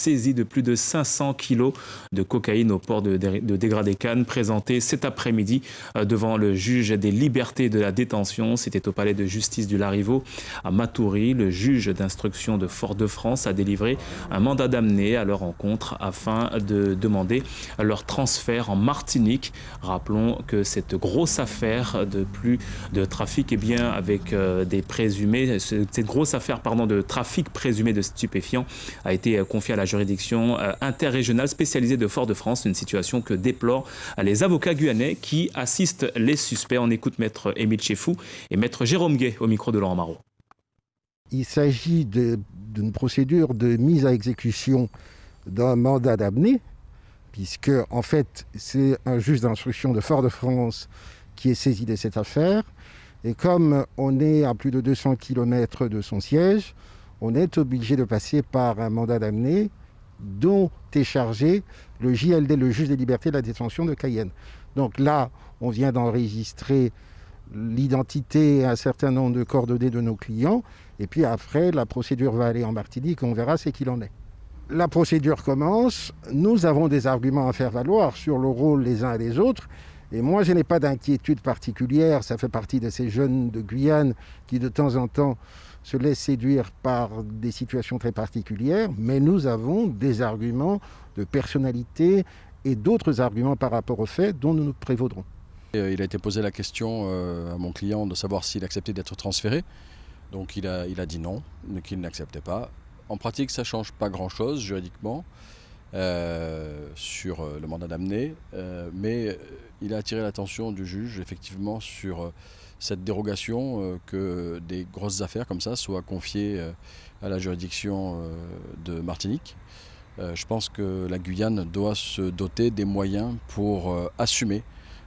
Saisie de plus de 500 kilos de cocaïne au port de Dégradé-Cannes, présentée cet après-midi devant le juge des libertés de la détention. C'était au palais de justice du Larivot à Matoury. Le juge d'instruction de Fort-de-France a délivré un mandat d'amener à leur encontre afin de demander leur transfert en Martinique. Rappelons que cette grosse affaire de trafic avec des présumés, cette grosse affaire de trafic présumé de stupéfiants a été confiée à la juridiction interrégionale spécialisée de Fort-de-France, une situation que déplorent les avocats guyanais qui assistent les suspects. On écoute maître Émile Chefou et maître Jérôme Guay au micro de Laurent Marot. Il s'agit d'une procédure de mise à exécution d'un mandat d'amener, puisque en fait c'est un juge d'instruction de Fort-de-France qui est saisi de cette affaire. Et comme on est à plus de 200 km de son siège, on est obligé de passer par un mandat d'amener dont est chargé le JLD, le juge des libertés de la détention de Cayenne. Donc là, on vient d'enregistrer l'identité et un certain nombre de coordonnées de nos clients. Et puis après, la procédure va aller en Martinique et on verra ce qu'il en est. La procédure commence. Nous avons des arguments à faire valoir sur le rôle des uns et des autres. Et moi, je n'ai pas d'inquiétude particulière. Ça fait partie de ces jeunes de Guyane qui, de temps en temps, se laissent séduire par des situations très particulières. Mais nous avons des arguments de personnalité et d'autres arguments par rapport aux faits dont nous nous prévaudrons. Il a été posé la question à mon client de savoir s'il acceptait d'être transféré. Donc il a dit non, qu'il n'acceptait pas. En pratique, ça ne change pas grand-chose juridiquement sur le mandat d'amener, mais il a attiré l'attention du juge effectivement sur cette dérogation que des grosses affaires comme ça soient confiées à la juridiction de Martinique. Je pense que la Guyane doit se doter des moyens pour assumer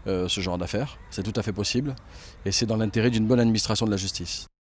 ce genre d'affaires. C'est tout à fait possible et c'est dans l'intérêt d'une bonne administration de la justice.